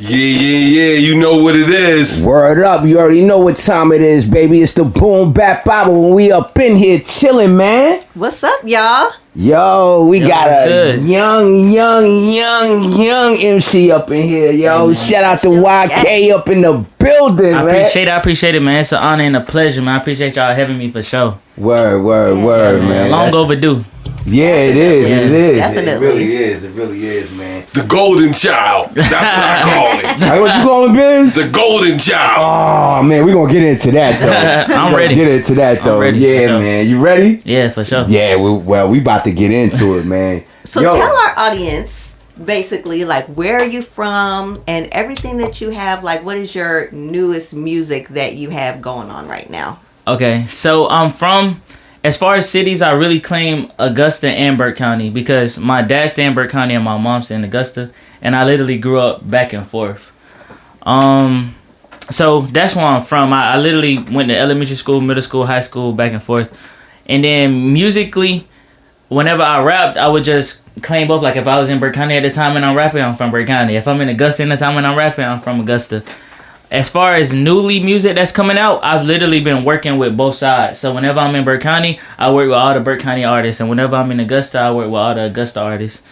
Yeah. You know what it is. Word up. You already know what time it is, baby. It's the Boom Bap Hour when we up in here chilling, man. What's up, y'all? Yo, we got a good? young MC up in here, yo. Shout out to YK up in the building, I man. appreciate it, man. It's an honor and a pleasure, man. I appreciate y'all having me for sure. Word, man. Long overdue. Yeah, it is. Yeah, It is. definitely. It really is, man. The golden child. That's what I call it. Hey, what you calling, Biz? The golden child. Oh man, we gonna get into that though. I'm ready. Get into that though. ready, Yeah, for sure. man. You ready? Yeah, for sure. Yeah. We about to get into it, man. So Yo. tell our audience basically like where are you from and everything that you have, like what is your newest music that you have going on right now? Okay, so I'm from, as far as cities, I really claim Augusta and Burke County because my dad's stay in Burke County and my mom's in Augusta, and I literally grew up back and forth. So that's where I'm from. I literally went to elementary school, middle school, high school, back and forth. And then musically, whenever I rapped, I would just claim both. Like if I was in Burke County at the time and I'm rapping, I'm from Burke County. If I'm in Augusta at the time and I'm rapping, I'm from Augusta. As far as newly music that's coming out, I've literally been working with both sides. So whenever I'm in Burke County, I work with all the Burke County artists. And whenever I'm in Augusta, I work with all the Augusta artists.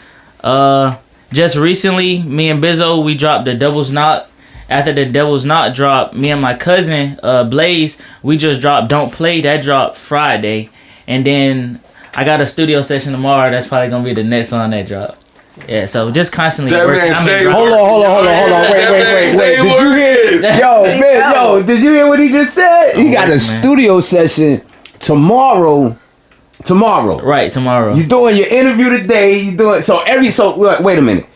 Just recently, me and Bizzo, we dropped The Devil's Knot. After The Devil's Knot dropped, me and my cousin, Blaze, we just dropped Don't Play. That dropped Friday. And then I got a studio session tomorrow. That's probably going to be the next song that dropped. Yeah, so just constantly That working. man stay Hold on. Wait. Did you hear? Yo, Biz, did you hear what he just said? He got a man. studio session tomorrow. Right, tomorrow. You doing your interview today? You doing so wait a minute.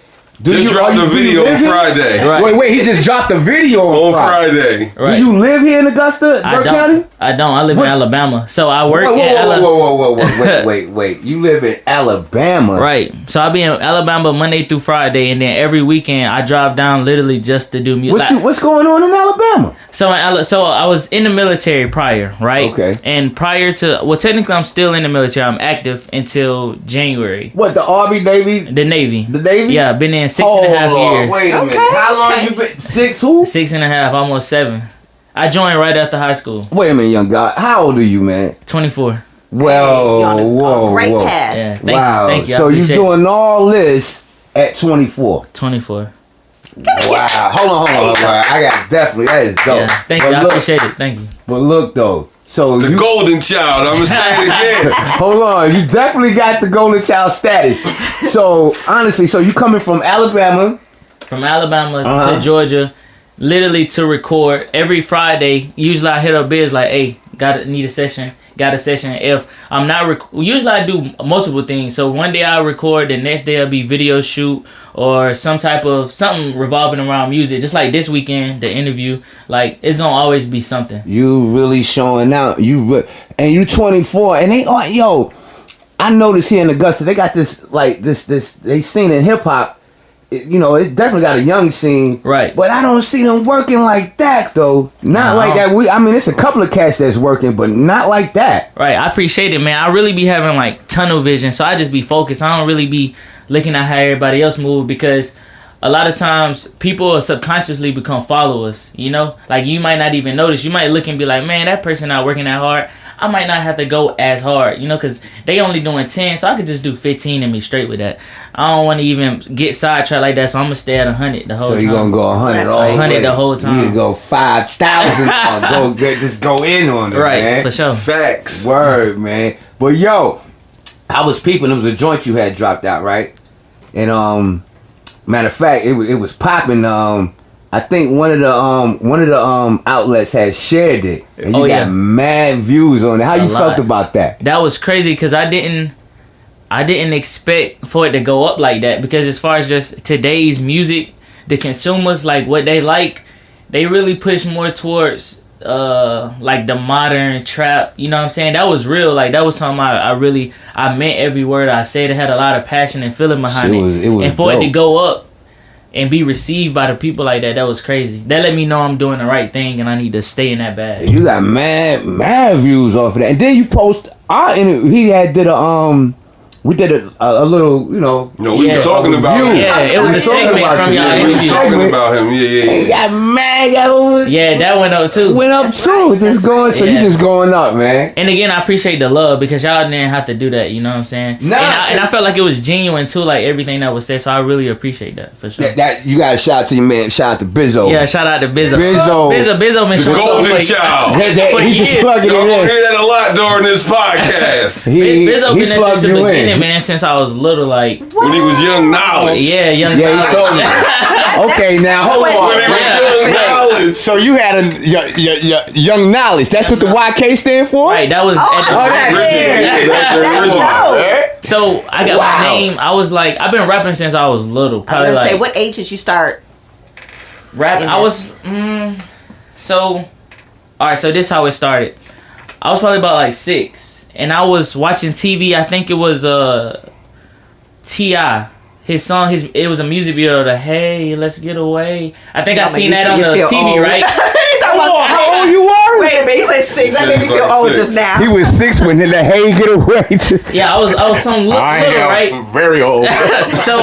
Just dropped the video on Friday. Right. Wait, he just dropped the video On Friday. Friday. Right. Do you live here in Augusta, Burke County? I don't. I live What? in Alabama. So I work Whoa, in Alabama. wait. You live in Alabama. Right. So I be in Alabama Monday through Friday, and then every weekend I drive down literally just to do music. What's going on in Alabama? So I was in the military prior, right? Okay. And prior to, well, technically I'm still in the military. I'm active until January. What, the Army, Navy? The Navy. The Navy? Yeah, I've been in 6.5 years. Wait a minute. Okay, How long okay. you been? 6 who? 6.5, almost 7. I joined right after high school. Wait a minute, young guy. How old are you, man? 24. Well, You're on a great whoa. path. Yeah. Thank you. I So you appreciate it. doing all this at 24? 24. Wow. Hold on. I got definitely, that is dope. Yeah. Thank you. I appreciate it. Thank you. But look though, so The you golden child. I'm going to say it again. hold on, you definitely got the golden child status. So honestly, so you coming from Alabama? From Alabama to Georgia, literally to record every Friday. Usually I hit up Biz like, hey, need a session. Got a session. If I'm not usually I do multiple things. So one day I'll record, the next day I'll be video shoot or some type of something revolving around music. Just like this weekend, the interview. Like it's gonna always be something. You really showing out. And you 24, and I noticed here in Augusta they got this they seen in hip hop. It's definitely got a young scene. Right. But I don't see them working like that, though. Not like that. It's a couple of cats that's working, but not like that. Right. I appreciate it, man. I really be having like tunnel vision, so I just be focused. I don't really be looking at how everybody else move because a lot of times people subconsciously become followers, Like you might not even notice. You might look and be like, man, that person not working that hard. I might not have to go as hard, because they only doing 10, so I could just do 15 and be straight with that. I don't want to even get sidetracked like that, so I'm going to stay at 100 the whole time. So you going to go 100 That's all right. the 100 way. the whole time. You need to go 5,000. Just go in on it, Right, man. for sure. Facts. Word, man. But yo, I was peeping. It was a joint you had dropped out, right? And matter of fact, it was popping. I think one of the outlets had shared it, and you got mad views on it. How you felt about that? That was crazy because I didn't expect for it to go up like that, because as far as just today's music, the consumers, like what they like, they really push more towards like the modern trap. You know what I'm saying? That was real. Like that was something I meant every word I said. It had a lot of passion and feeling behind it. It was and for dope. it to go up and be received by the people like that was crazy. That let me know I'm doing the right thing and I need to stay in that bag. You got mad views off of that, and then you post our interview. He had did we did a little, you know. No, we were talking about him. Yeah, it was a segment from y'all We were interview. talking about him. He Yeah. got mad, got over. Yeah, that went up too. Went up That's too. right, Just that's going, right. so you Yeah. just going up, man. And again, I appreciate the love because y'all didn't have to do that. You know what I'm saying? Nah. And I felt like it was genuine too, like everything that was said. So I really appreciate that for sure. That you got to shout out to your man. Shout out to Bizzo. Yeah, shout out to Bizzo. Bizzo. Bizzo been The showing golden up for- child. for He just years. plugging Y'all gonna it in. hear that a lot during this podcast. Bizzo been there since plugged the you beginning, in. man. Since I was little, like When he was young knowledge. yeah, young. Yeah, he Knowledge. told me. Okay, now hold When on. he was Yeah. young knowledge. So you had your young knowledge. That's what the YK stand for. Right, that was. Oh, at the- that's Yeah, it. that's the original. dope. So I got Wow. my name. I was like, I've been rapping since I was little. I was Probably gonna like say, what age did you start? rap. in I this? was. So, all right. So this how it started. I was probably about like 6, and I was watching TV. I think it was Ti. His song. It was a music video. The Hey, Let's Get Away. I think I That seen made that me on the feel TV, old. right? How old you were? Wait a minute, he said 6. That made me He feel was old like just 6. now. He was 6 when the Hey get away. Yeah, I was some little, right? very old. So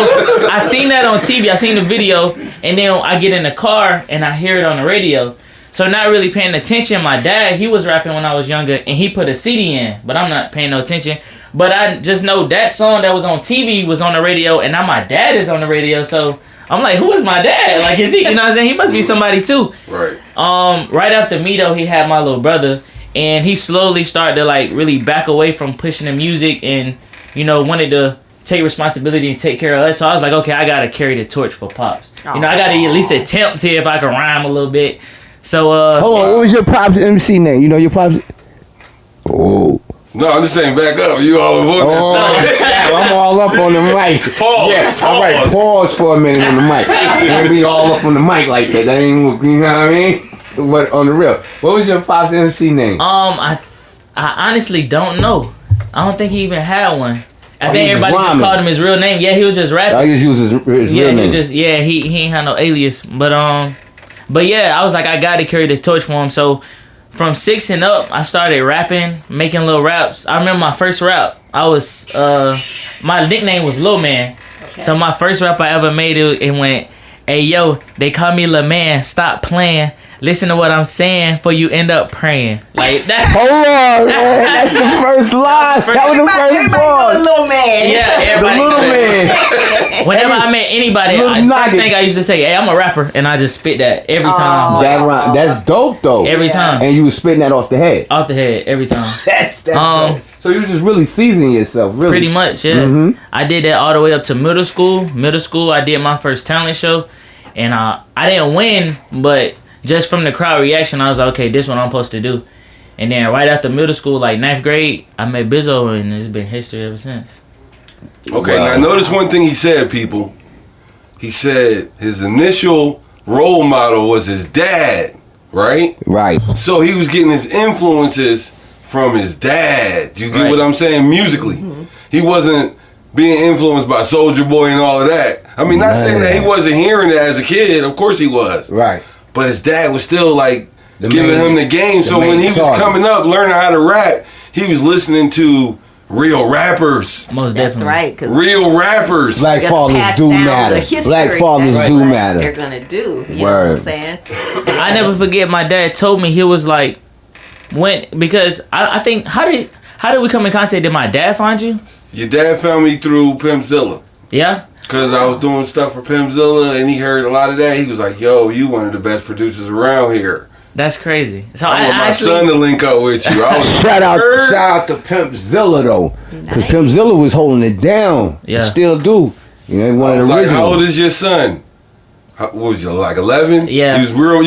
I seen that on TV. I seen the video, and then I get in the car and I hear it on the radio. So not really paying attention. My dad, he was rapping when I was younger, and he put a CD in, but I'm not paying no attention. But I just know that song that was on TV was on the radio, and now my dad is on the radio. So I'm like, who is my dad? Like, is he? You know what I'm saying? He must be somebody too. Right. Right after me though, he had my little brother, and he slowly started to like really back away from pushing the music, and you know wanted to take responsibility and take care of us. So I was like, okay, I gotta carry the torch for Pops. You know, I gotta at least attempt see if I can rhyme a little bit. So Hold on, what was your Pops MC name? You know your Pops? Oh. No, I'm just saying back up. You all avoiding that. Snap, I'm all up on the mic. Pause, Yes, pause. all right, pause for a minute on the mic. Can't be all up on the mic like that. That ain't, you know what I mean? But on the real, what was your Pops MC name? I honestly don't know. I don't think he even had one. I think he was everybody just rhyming. called him his real name. Yeah, he was just rapping. I just use his Yeah, real he name. just he ain't had no alias. But yeah, I was like, I gotta carry the torch for him. So from 6 and up, I started rapping, making little raps. I remember my first rap. I was my nickname was Lil Man. Okay. So my first rap I ever made it went, "Hey yo, they call me Lil Man. Stop playing. Listen to what I'm saying, for you end up praying." Like that. Hold on, man. That's the first line. That was the first Everybody know bar. a little man. Yeah, The everybody. little man. Whenever I met anybody, Little first nuggets. thing I used to say, "Hey, I'm a rapper," and I just spit that every time. That rhyme, that's dope though. Every time. And you was spitting that off the head. Off the head, every time. That's Um, dope. So you was just really seasoning yourself, really. Pretty much, yeah. Mhm. I did that all the way up to middle school. Middle school, I did my first talent show, and I didn't win, but just from the crowd reaction, I was like, okay, this is what I'm supposed to do. And then right after middle school, like 9th grade, I met Bizzo, and it's been history ever since. Okay, Wow. now notice one thing he said, people. He said his initial role model was his dad, right? Right. So he was getting his influences from his dad. You get Right. what I'm saying? Musically. He wasn't being influenced by Soulja Boy and all of that. I mean, not saying that he wasn't hearing it as a kid. Of course he was. Right. But his dad was still like The giving main- him the game. the So when main he was target. coming up, learning how to rap, he was listening to real rappers. Most That's definitely. right. 'Cause Real rappers. Black they're gonna fathers pass do down matter. the history. Black fathers That's do what matter. They're gonna do. You know what Word. I'm saying? I never forget my dad told me, he was like, because I think, how did we come in contact? Did my dad find you? Your dad found me through Pimpzilla. Yeah? Because I was doing stuff for Pimpzilla and he heard a lot of that. He was like, yo, you one of the best producers around here. That's crazy. So I want my actually, son to link up with you. I was Shout out to Pimpzilla though, because Nice. Pimpzilla was holding it down. Yeah. They still do. You know, one I of was the like, how old originals. is your son? What was you, like 11? Yeah. He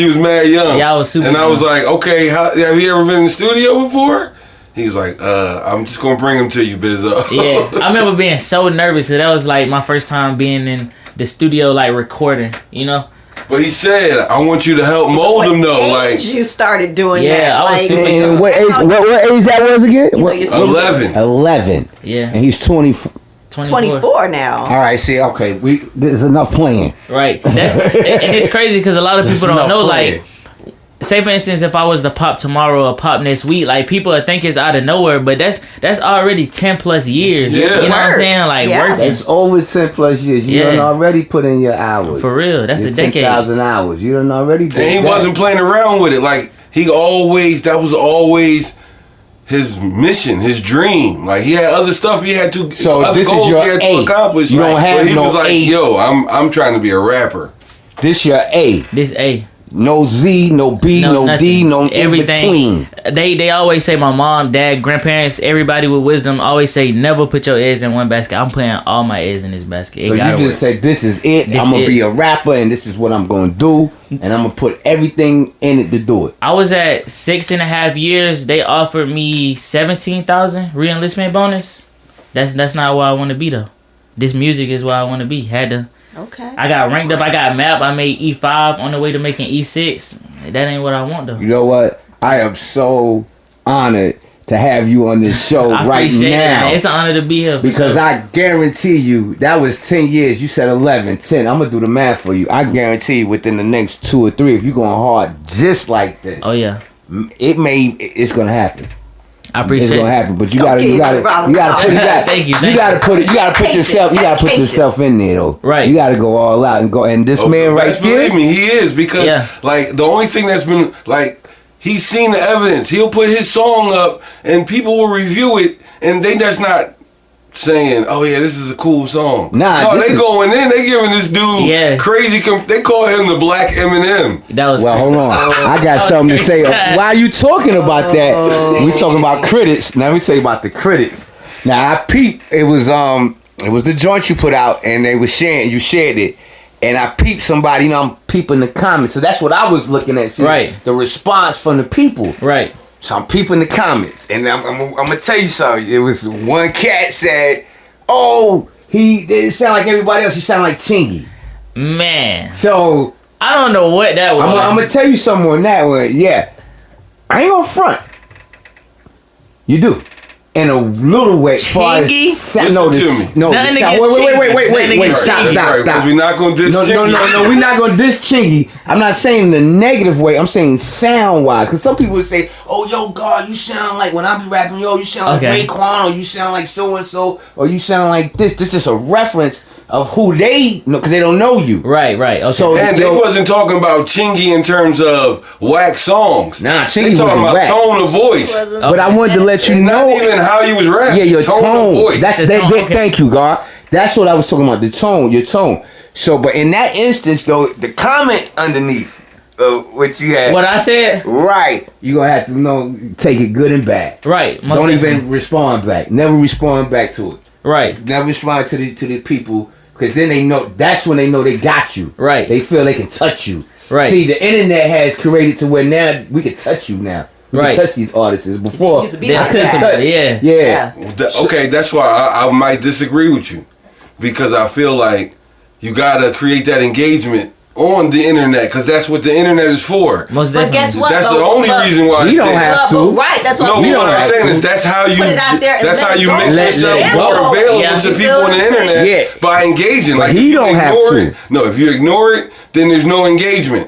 was mad young. Yeah, I was super And I was young. like, okay, have you ever been in the studio before? He was like, I'm just going to bring him to you, Bizzo. Yeah, I remember being so nervous because that was like my first time being in the studio, like recording, you know? But he said, I want you to help mold him though. What age Like, you started doing Yeah, that? I was Like, super And what age? What age that was again? You know, What- you're 11. 11. Yeah. And he's 20. 24 now. All right, see, okay, there's enough playing. Right. And it's crazy because a lot of There's people don't enough know, playing. like, say for instance, if I was to pop tomorrow or pop next week, like people would think it's out of nowhere, but that's already 10 plus years. Yeah. You know what I'm Work. saying? Like Yeah. working. It's over 10 plus years. You Yeah. done already put in your hours. For real, that's Your a decade. 10,000 hours. You done already did And he that. wasn't playing around with it. Like that was always his mission, his dream. Like he had other stuff he had to So other this is goals your he had A. to accomplish. You don't have but he no was like, A. yo, I'm trying to be a rapper. This your A. This A. No Z, no B, no D, nothing. no Everything. in between. They always say, my mom, dad, grandparents, everybody with wisdom always say, never put your eggs in one basket. I'm putting all my eggs in this basket. So you just said, this is it. This I'm going it. to be a rapper and this is what I'm going to do. And I'm going to put everything in it to do it. I was at 6.5 years. They offered me 17,000 re-enlistment bonus. That's not where I want to be though. This music is where I want to be. Had to. Okay. I got ranked up. I got map. I made E5 on the way to making E6. That ain't what I want though. You know what? I am so honored to have you on this show I right appreciate it, now. man. It's an honor to be here. for Because sure. I guarantee you, that was 10 years. You said 11, 10. I'm going to do the math for you. I guarantee you within the next 2 or 3, if you're going hard just like this, Oh yeah, it's going to happen. I It's appreciate gonna it. happen, but you Don't gotta give put Thank you, you thank gotta put Patient, yourself, you gotta put patient. yourself in there though. Right. You gotta go all out and go. And this man right Best here, believe me, he is because Yeah. like the only thing that's been like he's seen the evidence. He'll put his song up and people will review it and they just not saying, "Oh yeah, this is a cool song." Nah, no, this they is- going in. They giving this dude Yeah. crazy. They call him the Black Eminem. That was. well, hold on. I got something to say. Why you talking about that? We talking about critics. Now let me tell you about the critics. Now I peeped. It was the joint you put out, and they was sharing. You shared it. And I peeped somebody, you know, I'm peeping the comments. So that's what I was looking at. See, Right. the response from the people. Right. So I'm peeping the comments, and I'm gonna tell you something. It was one cat said, "Oh, he didn't sound like everybody else. He sounded like Chingy." Man, So I don't know what that was. I'm gonna tell you something on that one. Yeah, I ain't gonna front. You do. In a little way, as far Chingy? as Listen no, to this, me. no, Nothing this, against wait, Chingy. Nothing stop, against stop, Right, 'cause stop. we're not gonna diss No, Chingy. we're not gonna diss Chingy. I'm not saying the negative way. I'm saying sound wise, because some people would say, "Oh, yo, God, you sound like when I be rapping, yo, you sound Okay. like Raekwon, or you sound like so and so, or you sound like this." This is just a reference of who they know, because they don't know you. Right. Okay. So- And they wasn't talking about Chingy in terms of whack songs. Nah, They Chingy talking wasn't about whack. tone of voice. But I wanted to let you And know. not even how you was rapping. Yeah, your tone. tone. Of voice. That's The that, tone, okay. Thank you, God. That's what I was talking about. The tone, your tone. So, but in that instance, though, the comment underneath what you had, What I said. right? You gonna have to take it good and bad. Right. most Don't definitely. even respond back. Never respond back to it. Right. Never respond to the people, because then they know. That's when they know they got you. Right. They feel they can touch you. Right. See, the internet has created to where now we can touch you now. We Right. can touch these artists. Before, Used to be They're like that. sensitive. Yeah. yeah. Okay, that's why I might disagree with you because I feel like you gotta create that engagement on the internet because that's what the internet is for. Most But definitely. guess what? That's the though? only But- reason why We it's don't there. have to. Right, that's what No, I'm what saying. I'm have saying to. is that's how you Put it out there and that's let how it you go. make Let yourself it more go. available Yeah. to people on the internet Yeah. by engaging. Like he if you don't have ignore to. it, no, if you ignore it, then there's no engagement.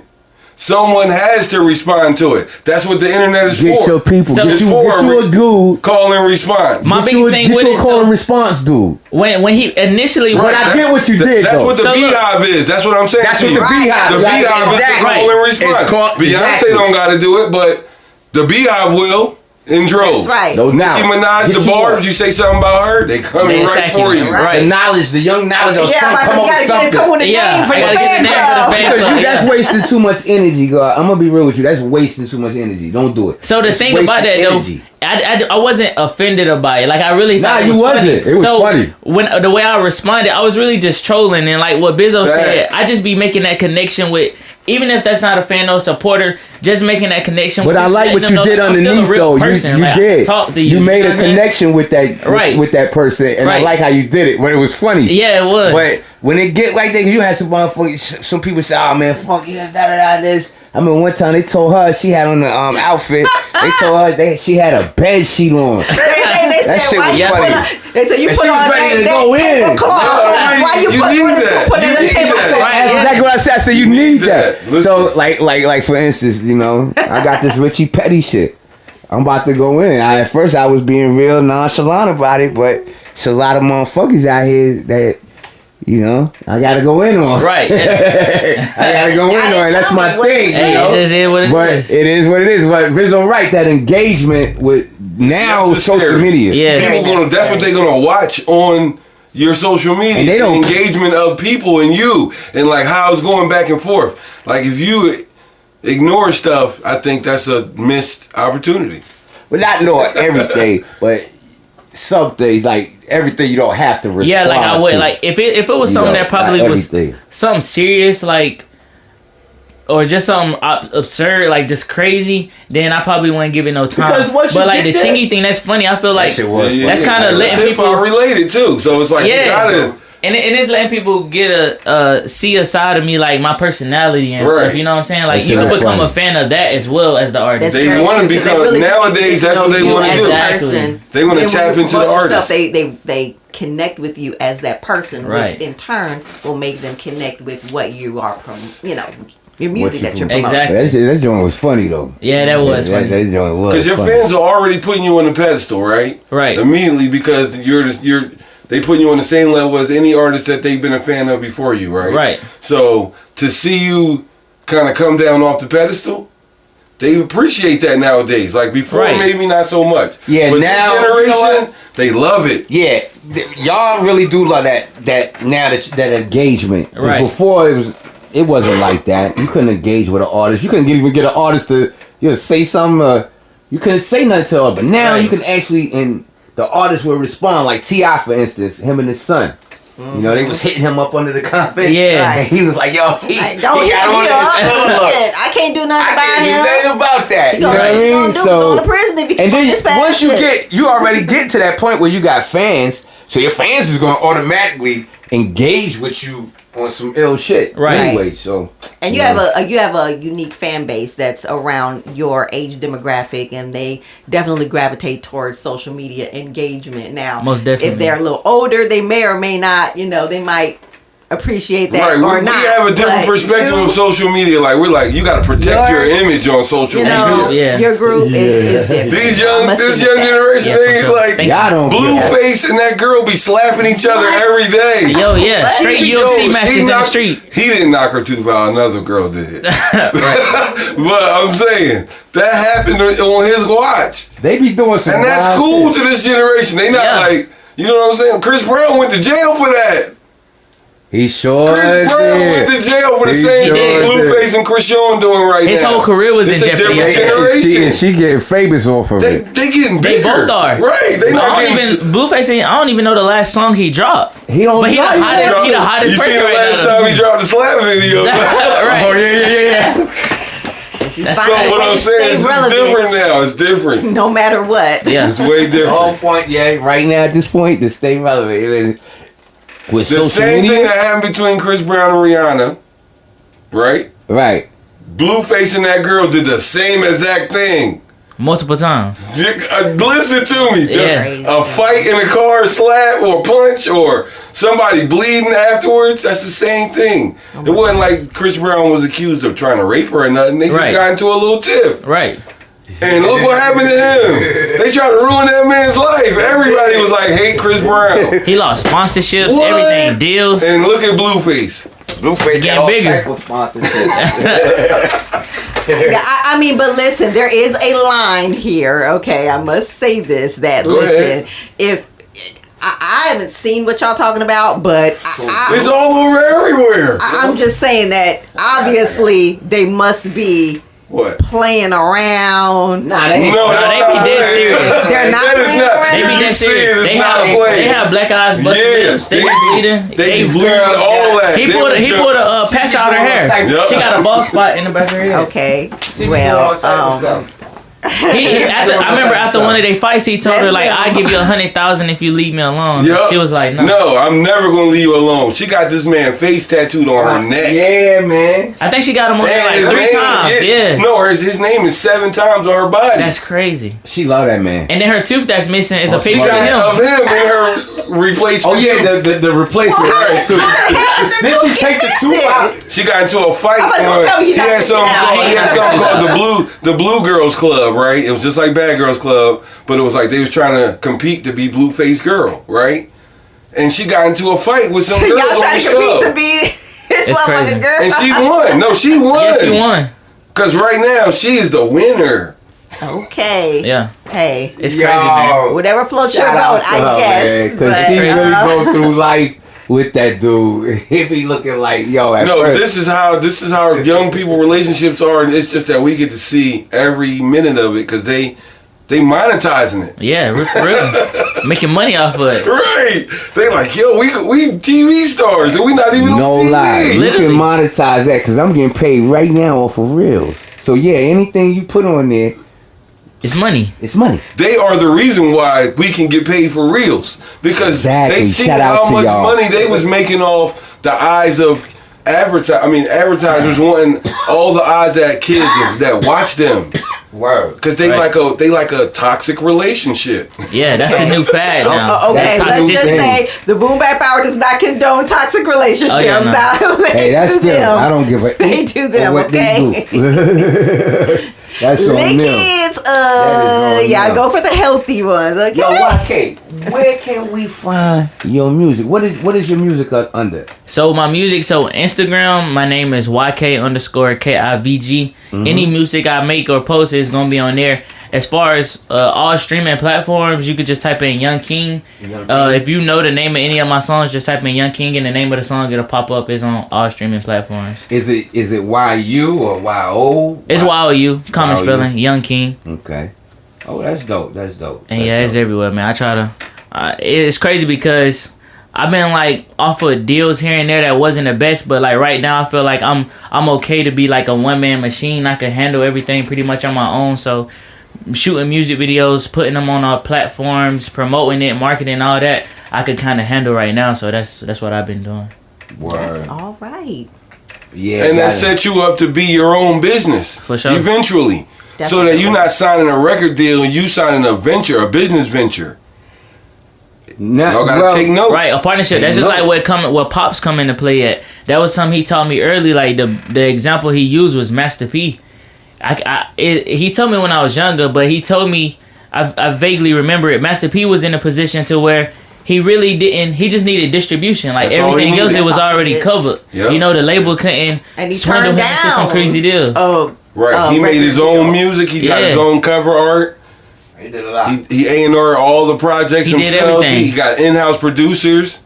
Someone has to respond to it. That's what the internet is Get for. your people. So- Get It's you for a dude. call and response. My Get you biggest thing get with you a it, call and so- response dude. when he initially Right, I that's- get what you did, That's though. what the So look- beehive is. That's what I'm saying. That's to what you. the beehive. The right, beehive is the exactly. call and response. It's called, Beyonce exactly. don't got to do it, but the beehive will in droves. That's right. No doubt. Nicki Minaj, Get the you Barbs, one. you say something about her, they coming They right attacking for you, you. right. The knowledge, the young knowledge of Yeah, something. like, Come you up gotta with get it, something. come with a Yeah, name for I your gotta get fan the name for the club. fan Because club. you, that's Yeah. wasting too much energy, God. I'm gonna be real with you. That's wasting too much energy. Don't do it. So the That's thing about that wasting though, energy. I wasn't offended about it. Like I really thought Nah, it was you funny. wasn't. It was so funny. When the way I responded, I was really just trolling and like what Bizzo said. Facts. I just be making that connection with, even if that's not a fan or supporter, just making that connection. But with I people, like letting what them you know did that I'm still a underneath, real though. person. You Like, I did. talk to You you. made know a what I'm saying? connection with that Right. with that person, and I Right. like how you did it. When it was funny. Yeah, it was. But when it get like that, you had some motherfuckers. Some people say, "Oh man, fuck yeah, da da da this." I mean, one time they told her she had on the outfit. They told her she had a bed sheet on. They That said, shit why was you funny. put on, they said you And put she was on ready that, to go that in. tablecloth. Yeah, Why you you put need on that. put You in the need tablecloth? that. Right, After yeah. that exactly what I said. I said you need that. Listen. So like for instance, you know, I got this Richie Petty shit. I'm about to go in. At first I was being real nonchalant about it, but there's a lot of motherfuckers out here that, you know, I gotta go in on. Right. I gotta go in on it. That's my thing. Hey, You know? it just is what it But is. it is what it is. But Rizzo right, that engagement with now Necessary. social media. Yeah. That's what they're gonna watch on your social media. And they don't- the engagement of people and you, and like how it's going back and forth. Like if you ignore stuff, I think that's a missed opportunity. But not knowing everything, but some things, like everything you don't have to respond Yeah, like I would to. like if it was You something know, that probably not was everything. something serious, like, or just something absurd, like just crazy, then I probably wouldn't give it no time. Because once you but like the get that- chingy thing, that's funny. I feel like That shit was that's funny. kind of letting Hip-hop people. related too, so it's like you Yeah, gotta. and it's letting people get see a side of me, like my personality and Right. stuff. You know what I'm saying? Like That you shit can is become funny. a fan of that as well as the artist. They very wanna true, 'cause become- really nowadays, get that's to what know they you wanna as do. a Exactly. person. They wanna Then tap when you into the promote your artist. stuff, they connect with you as that person, Right. which in turn will make them connect with what you are your music that you're promote. promoting. Exactly. That joint was funny though. Yeah, that was funny. That joint was Because your funny. fans are already putting you on the pedestal, right? Right. Immediately because they put you on the same level as any artist that they've been a fan of before you, right? Right. So to see you kind of come down off the pedestal, they appreciate that nowadays. Like before, Right. maybe not so much. Yeah, but now, this you know generation, what? they love it. Yeah, y'all really do love that now that engagement. 'Cause Right. before it wasn't like that. You couldn't engage with an artist. You couldn't even get an artist to say something. You couldn't say nothing to her. But now Right. you can actually, and the artist will respond. Like T.I., for instance, him and his son. You know, they was hitting him up under the comments. Yeah. And he was like, yo, he Don't hit got me on up. this. Shit, I can't do nothing I about can't do him. nothing about that. You You know gonna, what I you mean? gonna go to prison if you And keep on then this bad once shit. you already get to that point where you got fans, so your fans is gonna automatically engage with you on some ill shit. Right. Anyway, so And you have a unique fan base that's around your age demographic, and they definitely gravitate towards social media engagement. Now, Most definitely. if they're a little older, they may or may not, they might appreciate that Right, or we not. have a different But perspective you- of social media. Like we're like, you got to protect your image on social You media. know, Yeah. your group is different. This I young must admit that. generation, Yeah, for they sure. like Thank y'all don't Blueface and that girl be slapping each other What? every day. Yo, yeah, What? straight Yo, UFC he matches in the knocked- street. He didn't knock her tooth out. Another girl did. But I'm saying that happened on his watch, they be doing some and that's wild cool shit. to this generation. They not Yeah. like, you know what I'm saying. Chris Brown went to jail for that. He sure Chris Brown went did. to jail for the He same sure thing did. Blueface and Chrisean doing right His now. whole career was It's in a jeopardy. different Yeah. generation. She getting famous off of They it. getting They bigger. both are. Right. They not I don't getting. even Blueface. I don't even know the last song he dropped. He don't. But he the know hottest. that. He the hottest You person seen the right last now. time he dropped the slap video? Right. Oh yeah. He's That's So finding what I'm ways to saying stay is it's relevant, different now. It's different. no matter what. Yeah. It's way On different. point, yeah. Right now, at this point, to stay relevant. With The social same media, thing that happened between Chris Brown and Rihanna, right? right? Blueface and that girl did the same exact thing. Multiple times. Listen to me. Just Yeah. a fight in a car, slap or punch, or somebody bleeding afterwards. That's the same thing. It wasn't like Chris Brown was accused of trying to rape her or nothing. They just Right. got into a little tiff. Right. And look what happened to him. They tried to ruin that man's life. Everybody was like, hate Chris Brown. He lost sponsorships, What? everything, deals. And look at Blueface. Blueface Getting got all bigger. type of sponsorship. I mean, but listen, there is a line here. Okay, I must say this. That Go listen, ahead. if I haven't seen what y'all talking about, but It's all over everywhere. I'm just saying that obviously they must be What? playing around. Nah, they ain't. No, they that's be not dead playing. serious. They're not That is playing not. around. They be You that see serious. it, it's They not have, playing. they have black eyes, busted Yeah, lips. They be bleeding. They be bleeding all that. He They put was just- a patch out her hair. Yep. She got a bald spot in the back of her head. Okay, She be doing all type of well, stuff. I remember after one of their fights, he told her like, "I give you 100,000 if you leave me alone." Yep. She was like, "No, no, I'm never gonna leave you alone." She got this man face tattooed on her neck. Yeah, man. I think she got him on there And like 3 times." Yeah, No, his name is 7 times on her body. that's crazy. She love that man. And then her tooth that's missing is a She picture got of him. of him and her replacement. Oh yeah, the replacement. Right, too. Then she take the tooth out. She got into a fight. He had something called the Blue Girls Club, right? It was just like Bad Girls Club, but it was like they was trying to compete to be Blue Face Girl, right? And she got into a fight with some girls Y'all on the trying to show. compete to be his crazy. motherfucking girl. And she won. No, she won. Yeah, she won. Because right now, she is the winner. Okay. Yeah, Hey. it's crazy, man. Whatever floats your Shout out boat, to I her, guess. because but, she really go through life with that dude. He be looking like, yo, at No, first. this is how young people relationships are. And it's just that we get to see every minute of it because they monetizing it. Yeah, for real. Making money off of it. Right. They like, yo, we TV stars and we not even No on TV. lie. You Literally. can monetize that because I'm getting paid right now off of reels. So yeah, anything you put on there, It's money. it's money. They are the reason why we can get paid for reels because Exactly. they see Shout out how to much y'all. money they was making off the eyes of advertisers wanting all the eyes that kids that watch them Word. because they Right. like a toxic relationship. Yeah, that's the new fad now. okay, That's let's just toxicity. say the Boom Bap Hour does not condone toxic relationships. Oh, yeah, no. Now, they Hey, that's do them. them. I don't give a They do them, what okay? they do. That's on them. Kids, That is on yeah, them. go for the healthy ones, okay? Yo, YK, where can we find your music? What is your music under? So my music, so Instagram, my name is YK_KIVG. Any music I make or post is gonna be on there. As far as all streaming platforms, you could just type in Young King. If you know the name of any of my songs, just type in Young King and the name of the song it'll pop up. It's on all streaming platforms. Is it YU or YO? It's YOU, common YOU. spelling, Young King. Okay. Oh, that's dope. That's dope. And That's yeah, it's dope. everywhere, man. I try to. It's crazy because I've been like off of deals here and there that wasn't the best, but like right now I feel like I'm okay to be like a one man machine. I can handle everything pretty much on my own. So shooting music videos, putting them on our platforms, promoting it, marketing, all that, I could kind of handle right now. So that's what I've been doing. That's Word. all right. Yeah. And that got it. set you up to be your own business. For sure. Eventually. So that you're not signing a record deal, you signing a business venture. Nah, Y'all gotta take notes. Right, a partnership. That's just like what Pops come into play at. That was something he taught me early. Like the example he used was Master P. He told me when I was younger, but he told me I vaguely remember it. Master P was in a position to where he really didn't. He just needed distribution. Like That's all he everything else, needed. it was already covered. Yep. You know, the label couldn't And he swindle turned him into some down. crazy deal. Oh, Right. He made his record own deal. music. He got Yeah. his own cover art. He did a lot. He A&R all the projects He did himself. everything. He got in-house producers.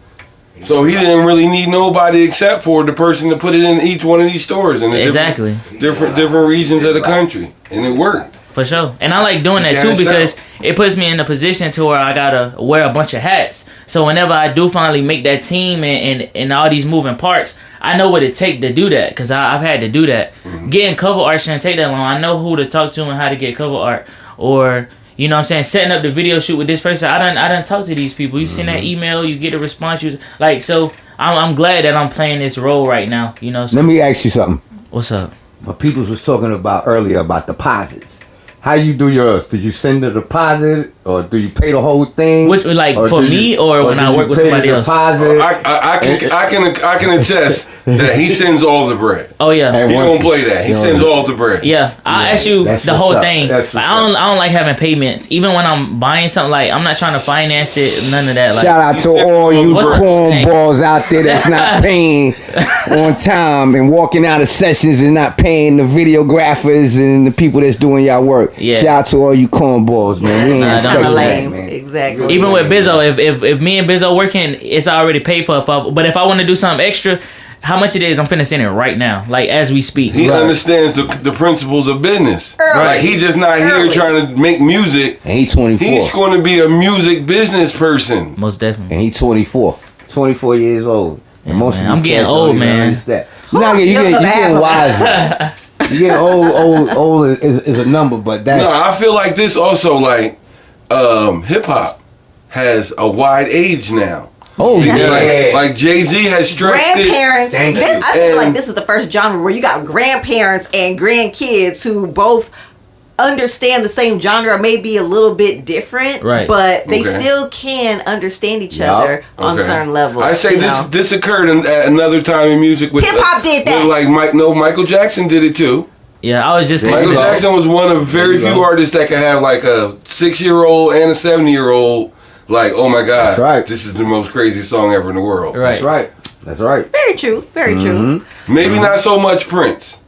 So he didn't really need nobody except for the person to put it in each one of these stores in the Exactly. different regions of the country, and it worked. For sure. And I like doing You that too cashed because out. it puts me in a position to where I gotta wear a bunch of hats. So whenever I do finally make that team and all these moving parts, I know what it take to do that because I've had to do that. Mm-hmm. Getting cover art shouldn't take that long. I know who to talk to and how to get cover art. Or, you know what I'm saying, setting up the video shoot with this person. I done talk to these people. You send that Mm-hmm. email, you get a response. So I'm glad that I'm playing this role right now. You know, so Let me ask you something. what's up? What people was talking about earlier about deposits. How you do yours? Did you send a deposit or do you pay the whole thing? Which, like, Or for do me or when do I you work with pay the somebody else? Deposit? I can attest that he sends all the bread. Oh yeah. And He once- don't play that. He you know, sends all the bread. Yeah, I ask you that's the what's whole up. thing. That's Like, what's I don't like having payments. Even when I'm buying something, like I'm not trying to finance it. None of that. Like, Shout out to said- all you What's- cornballs out there that's not paying on time and walking out of sessions and not paying the videographers and the people that's doing y'all work. Yeah. Shout out to all you cornballs, man. We ain't Nah, don't expecting do that, that. Lame. man. Exactly. even with Bizzo, if me and Bizzo working, it's already paid for. But if I want to do something extra, how much it is, I'm finna send it right now, like as we speak. He understands the principles of business. Early. Like he just not here Early. trying to make music. And he 24. He's going to be a music business person. Most definitely. And he 24. 24 years old. And most man, of I'm these getting cats don't old, even man. understand. You getting wiser. You get old is a number, but that's No, I feel like this also like hip hop has a wide age now. oh yeah. Like Jay-Z has stretched it. Grandparents. Thank This, you. I feel like And- this is the first genre where you got grandparents and grandkids who both understand the same genre, may be a little bit different, Right. but they Okay. still can understand each Yup. other on Okay. certain levels. I say you this know? this occurred at another time in music with Hip-hop did that. with like Michael Jackson did it too. Yeah, I was just Michael you go. Jackson was one of very There you few go. artists that could have like a 6-year-old and a 7-year-old. Like, oh my God, That's right. this is the most crazy song ever in the world. Right. That's right. That's right. Very true. Very true. Maybe not so much Prince.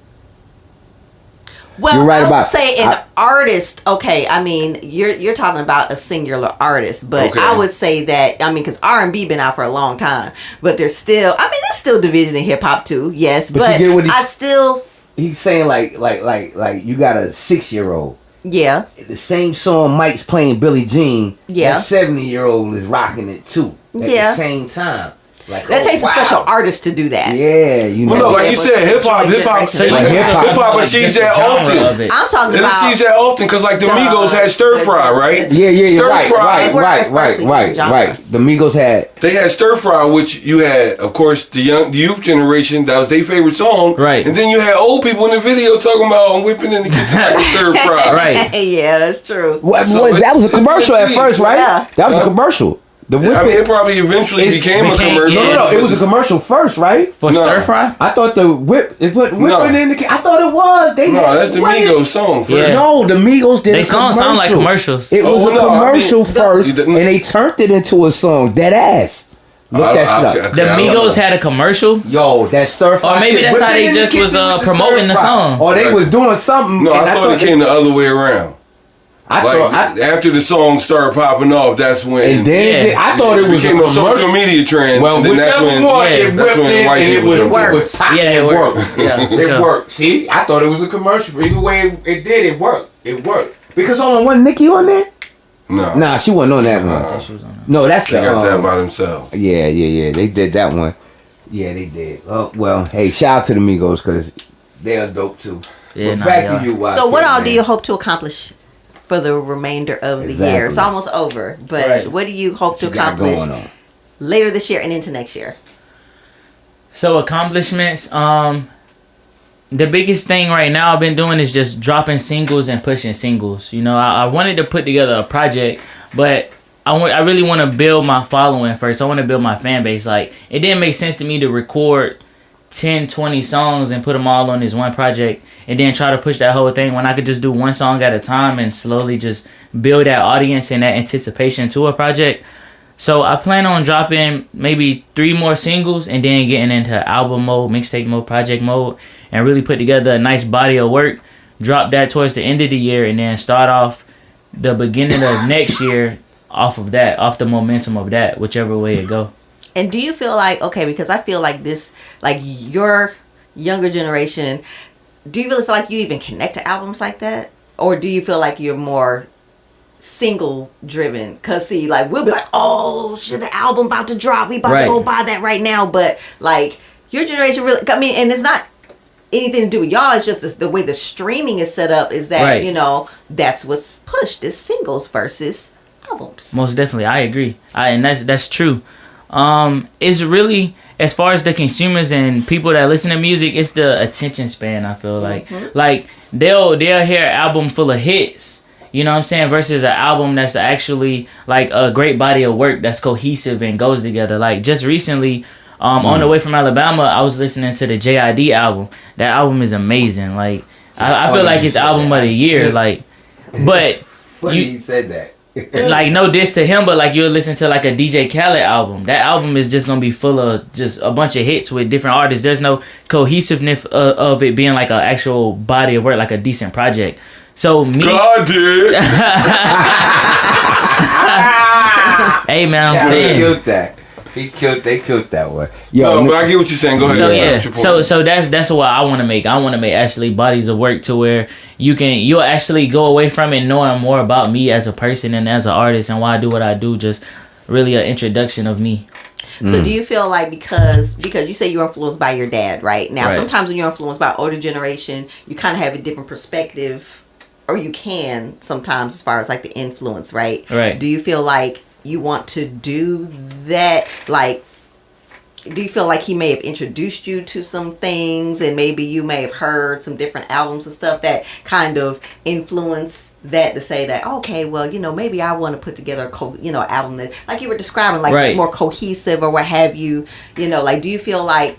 Well, You're right I would about- say an artist. Okay, I mean you're talking about a singular artist, but Okay. I would say that because R&B been out for a long time, but there's still. I mean, there's still division in hip hop too. Yes, But but, you get what I still. He's saying like you got a 6-year-old. Yeah. The same song Mike's playing Billie Jean. Yeah. That 70-year-old is rocking it too. At Yeah. the same time. Like That takes wow. a special artist to do that. Yeah, you know. Well, no, be like you able said, to hip hop enjoy generations. Like hip-hop. hip-hop achieves that often. I'm talking It about. achieves that often because like the Migos had stir fry, right? Yeah, Stir right, fry. right. The Migos had They had stir fry, which you had, of course, the youth generation. That was their favorite song, Right. And then you had old people in the video talking about I'm whipping in the kitchen like a stir fry, Right. Yeah, that's true. So that was a commercial at first, right? Yeah. That was a commercial. The I mean, whipping. it probably eventually It's- became a became- commercial. yeah. No, it was a commercial first, right? For No. stir fry. I thought the whipping No. in the. I thought it was. They No, had- that's the what? Migos song first. Yeah. No, the Migos did They a songs sound like commercials. It was Oh, a no, I commercial mean, first, the- and they turned it into a song. Dead ass. Look that shit up. okay, The I don't know. Migos had a commercial. Yo, that stir fry. Or maybe shit. that's how Whipping they in the just was, kitchen with the promoting stir the fry. song. Or they was doing something. No, and I thought it came the other way around. I Like thought. after the song started popping off, that's when And then Yeah. I thought it was a became a social commercial. media trend. Well, and then that's whichever when one, yeah, it that's whipped when in white and it people was, jumped it in. was popping. Yeah, it it worked. worked. Yeah, for It sure. worked. See, I thought it was a commercial. Either way it did, it worked. It worked. Because hold on, wasn't Nicki on there? No, Nah, she wasn't on that one. She was on there. No, that's they the. got that by themselves. Yeah. They did that one. Yeah, they did. Oh, well, hey, shout out to the Migos because they are dope too. Yeah, But nah, back they to are. you, YK, So, what all do man. you hope to accomplish for the remainder of the year? It's Exactly. almost over, but Right. what do you hope to What you got accomplish going on? later this year and into next year? So accomplishments, the biggest thing right now I've been doing is just dropping singles and pushing singles. You know, I wanted to put together a project, but I really want to build my following first. I want to build my fan base. Like, it didn't make sense to me to record 10, 20 songs and put them all on this one project and then try to push that whole thing when I could just do one song at a time and slowly just build that audience and that anticipation to a project. So I plan on dropping maybe 3 more singles and then getting into album mode, mixtape mode, project mode, and really put together a nice body of work. Drop that towards the end of the year and then start off the beginning of next year off of that, off the momentum of that, whichever way it go. And do you feel like, okay, because I feel like this, like your younger generation, do you really feel like you even connect to albums like that? Or do you feel like you're more single driven? Because see, like we'll be like, oh shit, the album about to drop, we about Right. to go buy that right now. But like your generation really, I mean, and it's not anything to do with y'all, it's just the way the streaming is set up is that, Right. you know, that's what's pushed is singles versus albums. Most definitely, I agree. And that's true. It's really, as far as the consumers and people that listen to music, it's the attention span. I feel like they'll hear an album full of hits, you know what I'm saying, versus an album that's actually like a great body of work that's cohesive and goes together. Like just recently, on the way from Alabama, I was listening to the JID album. That album is amazing. Like I feel like it's album of the year. Like, but Funny you said that. like no diss to him, but like you'll listen to like a DJ Khaled album. That album is just gonna be full of just a bunch of hits with different artists. There's no cohesiveness of it being like an actual body of work, like a decent project. So me, God did. hey man, I'm Yeah, he saying. killed that. They killed that one. Yo, No, but I get what you're saying. Go ahead. So Go yeah, ahead. What's your point? so that's what I want to make. I want to make actually bodies of work to where you'll actually go away from it knowing more about me as a person and as an artist and why I do what I do. Just really an introduction of me. So do you feel like because you say you're influenced by your dad, right? Now, sometimes when you're influenced by older generation, you kind of have a different perspective, or you can sometimes as far as like the influence, right? Right. Do you feel like you want to do that? Like, do you feel like he may have introduced you to some things, and maybe you may have heard some different albums and stuff that kind of influence that, to say that, okay, well, maybe I want to put together a album that, like you were describing, like it's more cohesive or what have you, like, do you feel like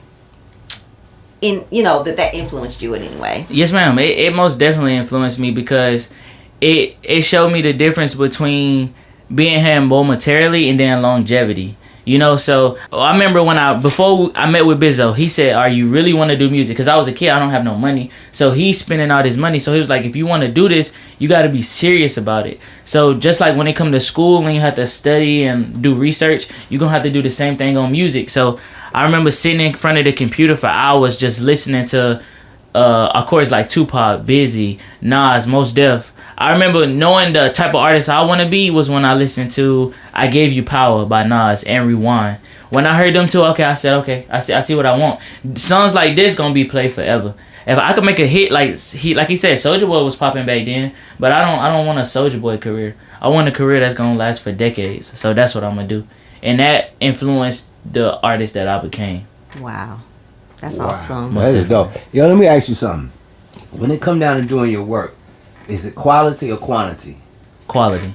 that influenced you in any way? Yes, ma'am. It most definitely influenced me, because it showed me the difference between being him momentarily and then longevity. So I remember before I met with Bizzo, he said, "Are you really want to do music?" Because I was a kid, I don't have no money. So he's spending all his money. So he was like, "If you want to do this, you got to be serious about it." So just like when it comes to school, when you have to study and do research, you're going to have to do the same thing on music. So I remember sitting in front of the computer for hours just listening to, of course, like Tupac, Bizzy, Nas, Mos Def. I remember knowing the type of artist I want to be was when I listened to I Gave You Power by Nas and Rewind. When I heard them two, I said, okay, I see what I want. Songs like this gonna be played forever. If I could make a hit like he said, Soulja Boy was popping back then, but I don't want a Soulja Boy career. I want a career that's gonna last for decades. So that's what I'm gonna do, and that influenced the artist that I became. Wow, that's awesome. That is dope. Yo, let me ask you something. When it come down to doing your work, is it quality or quantity? Quality.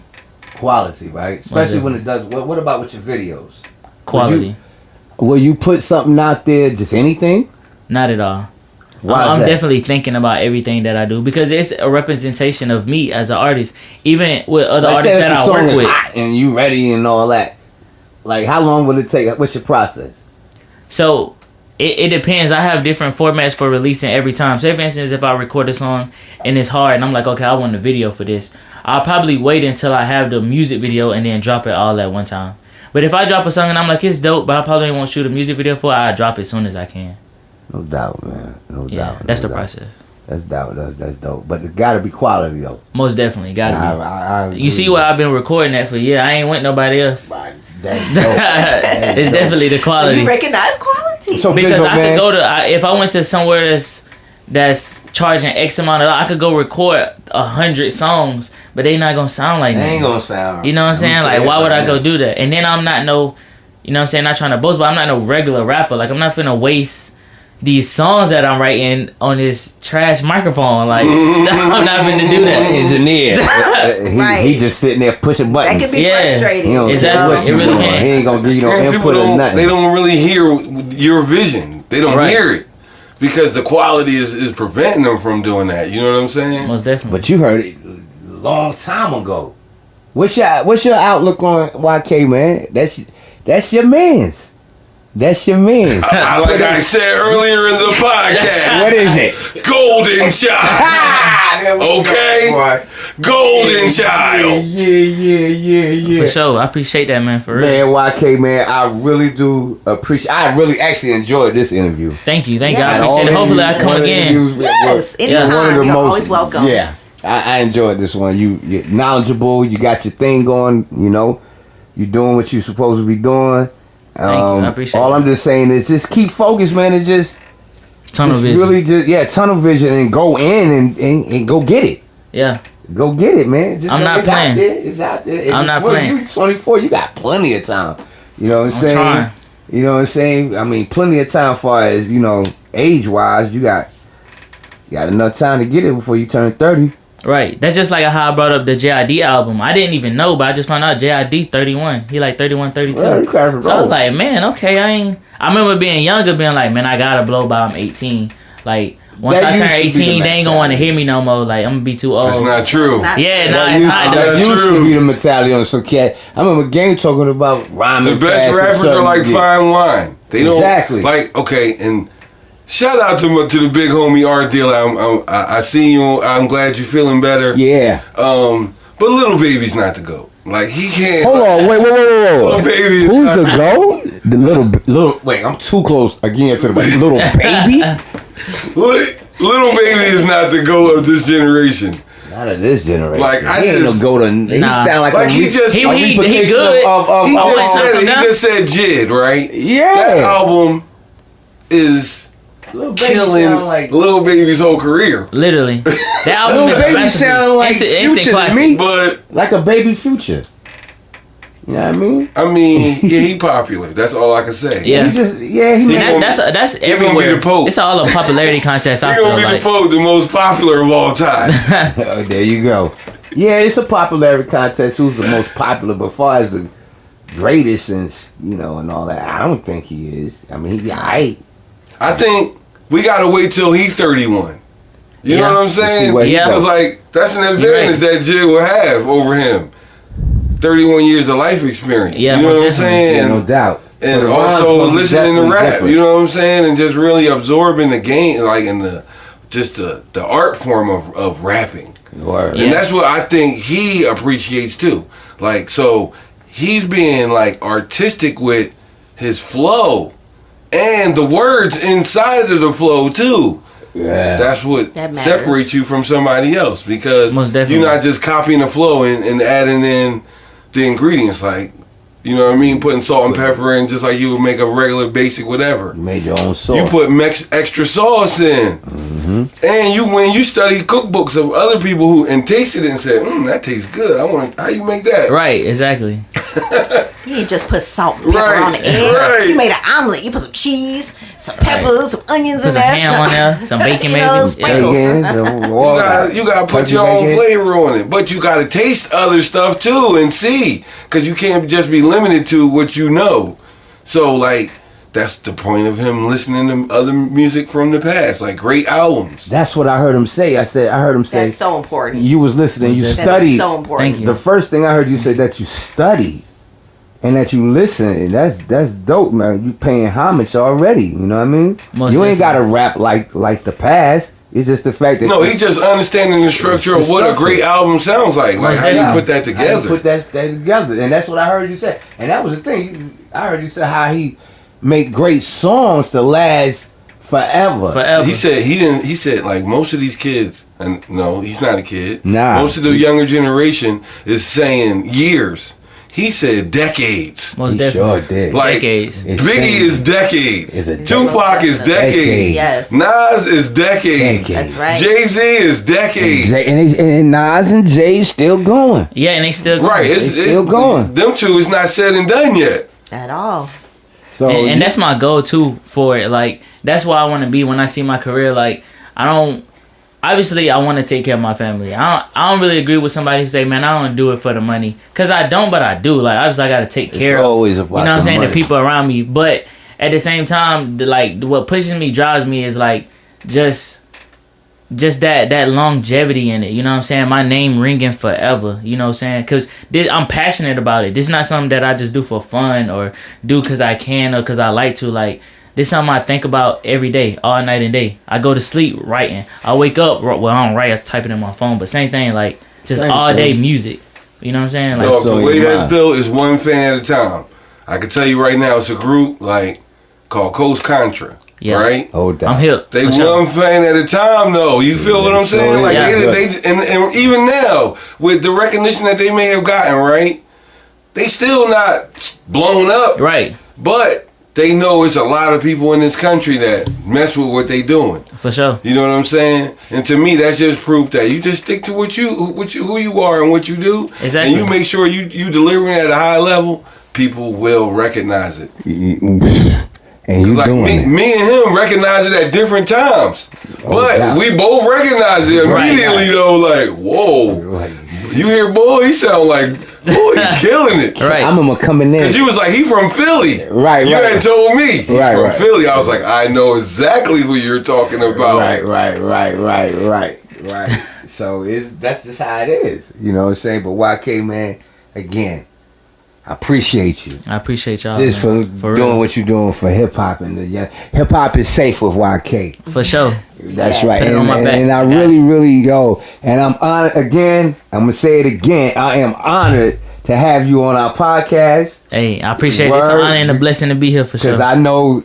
Quality, right? Especially when it does. What about with your videos? Quality. Will you put something out there, just anything? Not at all. Why I'm is that? definitely thinking about everything that I do, because it's a representation of me as an artist, even with other Let's artists say that if the I song work is with. hot and you ready and all that. Like, how long will it take? What's your process? So it depends. I have different formats for releasing every time. Say, for instance, if I record a song and it's hard and I'm like, okay, I want a video for this, I'll probably wait until I have the music video and then drop it all at one time. But if I drop a song and I'm like, it's dope, but I probably won't shoot a music video for it, I'll drop it as soon as I can. No doubt, man. No Yeah, doubt. that's no the doubt. process. That's dope. That's dope. But it gotta be quality, though. Most definitely, gotta be. I You see what I've been recording that for? Yeah, I ain't with nobody else. That's dope. It's definitely the quality. You recognize quality. So Because Bizzo, I man, could go to, if I went to somewhere that's charging X amount of dollars, I could go record 100 songs, but they not gonna sound like they that. ain't gonna sound. You know what I'm saying? Like, why would I go do that? And then I'm not no, you know what I'm saying? Not trying to boast, but I'm not no regular rapper. Like, I'm not finna waste these songs that I'm writing on this trash microphone. Like, I'm not finna do that. Engineer. Right. He just sitting there pushing buttons. That can be Yeah. frustrating. He don't care Exactly. what It you really doing. can. He ain't gonna give you no And people input or nothing. they don't really hear your vision. They don't Right. hear it because the quality is preventing them from doing that. You know what I'm saying? Most definitely. But you heard it a long time ago. What's your outlook on YK, man? That's your man's. That's your man's. Like I said earlier in the podcast, What is it? golden child. Okay? Golden child. Yeah. For sure. I appreciate that, man, for real. Man, YK, man, I really do appreciate. I really actually enjoyed this interview. Thank you. Thank you. I Yeah. appreciate it. Hopefully I come One of the again. interviews Yes, was anytime. one of the You're most- always welcome. Yeah, I enjoyed this one. You're knowledgeable. You got your thing going. You know, you're doing what you're supposed to be doing. Thank you. I appreciate all it. I'm just saying is just keep focused, man, and just Tunnel vision. really tunnel vision and go in and go get it. Yeah. Go get it, man. Just I'm go- not it's playing. Out there. It's out there. I'm not playing. You 24, you got plenty of time. You know what I'm saying? trying. You know what I'm saying? I mean, plenty of time far as, age wise, you got enough time to get it before you turn 30. Right. That's just like how I brought up the JID album. I didn't even know, but I just found out JID 31. He like 31, 32. Well, you gotta So I was roll. like, man, okay, I remember being younger, being like, man, I gotta blow by I'm 18. Like, once That I turn used to be the 18, they ain't gonna want to mentality. hear me no more. Like, I'm gonna be too old. That's not true. Yeah, That nah, it's used, not. that That's used to true. be the mentality on some cat. I remember Game talking about rhyming. The best fast and rappers are sudden like get- fine wine. They Exactly. don't like and shout out to the big homie art dealer. I see you. I'm glad you're feeling better. Yeah. But Little Baby's not the GOAT. Like he can't. Hold on, wait. Little Baby. Is Who's not the GOAT? The little. Wait, I'm too close again to the little baby. Little Baby is not the GOAT of this generation. Not of this generation. Like, I he ain't just- no golden. He Nah. sound like Like, a he just- He replication good. of He just Oh, said it. He down. just said Jid, right? Yeah. That album is Lil Baby killing sound like Lil Baby's whole career. Literally. That album Lil is a Baby masterpiece. sound like Instant Future to classic. me. But like a baby Future. You know what I mean? yeah, he popular. That's all I can say. Yeah. He just he And made that's gonna be everywhere. the Pope. It's all a popularity contest. He I feel gonna be like. the Pope, the most popular of all time. Oh, there you go. Yeah, it's a popularity contest. Who's the most popular? But as far as the greatest and and all that, I don't think he is. I mean, he aight. I think we gotta wait till he 31. You know Yeah. what I'm To see saying? where he Yeah. Because like that's an advantage that Jid will have over him. 31 years of life experience. Yeah, you know most what I'm definitely. saying? Yeah, no doubt. And So the rhymes also gonna be listening to definitely rap, different. you know what I'm saying, and just really absorbing the game, like in the art form of rapping. Word. Yeah. And that's what I think he appreciates too. Like, so he's being like artistic with his flow and the words inside of the flow too. Yeah. That's what That matters. separates you from somebody else, because Most definitely. you're not just copying the flow and adding in the ingredients, like, you know what I mean, putting salt and pepper in just like you would make a regular basic whatever. You made your own sauce. You put extra sauce in, and when you study cookbooks of other people who and tasted it and said, that tastes good. I want. How you make that? Right, exactly. He ain't just put salt and pepper Right, on the egg. right. You made an omelet. You put some cheese, some peppers, some onions Put in some there. ham on there, some bacon You maybe. know, Yeah. sprinkle. You gotta put your own flavor on it, but you gotta taste other stuff too and see, because you can't just be limited to what you know. So like that's the point of him listening to other music from the past, like great albums. That's what I heard him say. I heard him say, That's so important. you was listening, you That is studied. so important. Thank you. The first thing I heard you say that you study and that you listen, and that's dope, man. You paying homage already. You know what I mean? Most you ain't got to definitely. rap like the past. It's just the fact that No, he just understanding the structure of what a great album sounds like how you put that How you together. put that together, and that's what I heard you say. And that was the thing. I heard you say how he make great songs to last forever. Forever. He said like most of these kids, and no, he's not a kid. Nah. Most of the younger generation is saying years. He said decades. Most He definitely. sure did. Like Decades. It's Biggie saying- is decades. It's a Tupac is decades. Yes. Nas is decades. That's right. Jay-Z is decades. And Nas and Jay still going. Yeah, and they still Right, it's still going. Them two is not said and done yet. At all. So and that's my goal too for it. Like that's where I want to be when I see my career. Like I don't. Obviously, I want to take care of my family. I don't really agree with somebody who say, "Man, I don't do it for the money," because I don't, but I do. Like obviously, I got to take care of. always about you know what I'm the saying, money. the people around me. But at the same time, like what pushes me, drives me is like just that longevity in it. You know what I'm saying? My name ringing forever. You know what I'm saying? Because I'm passionate about it. This is not something that I just do for fun or do because I can or because I like to. Like, this is something I think about every day, all night and day. I go to sleep writing. I wake up, well, I don't write, I type it in my phone. But same thing, like, just Same all day thing. music. You know what I'm saying? Like, Dog, so the way you that's mind. built is one fan at a time. I can tell you right now, it's a group like called Coast Contra. Yeah. Right? hold down. I'm hip. They for sure. one fan at a time, though. You feel what I'm so saying? Like yeah. they and even now with the recognition that they may have gotten, right? They still not blown up, Right. but they know it's a lot of people in this country that mess with what they doing. For sure. You know what I'm saying? And to me, that's just proof that you just stick to who you are and what you do, Exactly. and you make sure you delivering at a high level. People will recognize it. And you Like doing it. me and him recognize it at different times, but yeah. we both recognize it Right. immediately. Though, like, whoa, Like, you hear boy? He sound like boy, he killing it. Right. I remember coming in. Cause you was like, he from Philly. Right, You right. had told me he's Right, from right. Philly. I was like, I know exactly who you're talking about. Right. So that's just how it is. You know what I'm saying? But YK, man, again, I appreciate you. I appreciate y'all. Just man. for real. doing what you're doing for hip hop and hip hop is safe with YK. For sure. That's Yeah. right. Put it on my back. And I really and I'm honored again. I'm gonna say it again. I am honored to have you on our podcast Hey, I appreciate it. It's an Word. honor and a blessing to be here for because sure. I know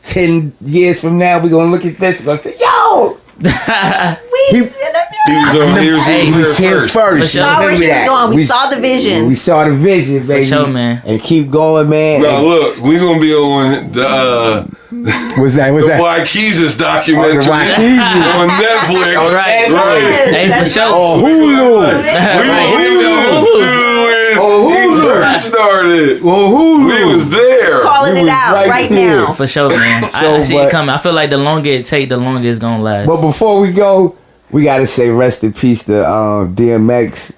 10 years from now we're gonna look at this and gonna say, yo, We He- interviewed He was here first. We saw where she was going. We saw the vision. We saw the vision, baby. For sure, man. And keep going, man. Now look, we gonna be on the what's that? Waynesboro documentary on Netflix. All right. Hey, for sure. Oh, Hulu. He first started. Hulu. We was there. Calling it out right now. For sure, man. I see it coming. I feel like the longer it take, the longer it's gonna last. But before we go, we gotta say rest in peace to DMX.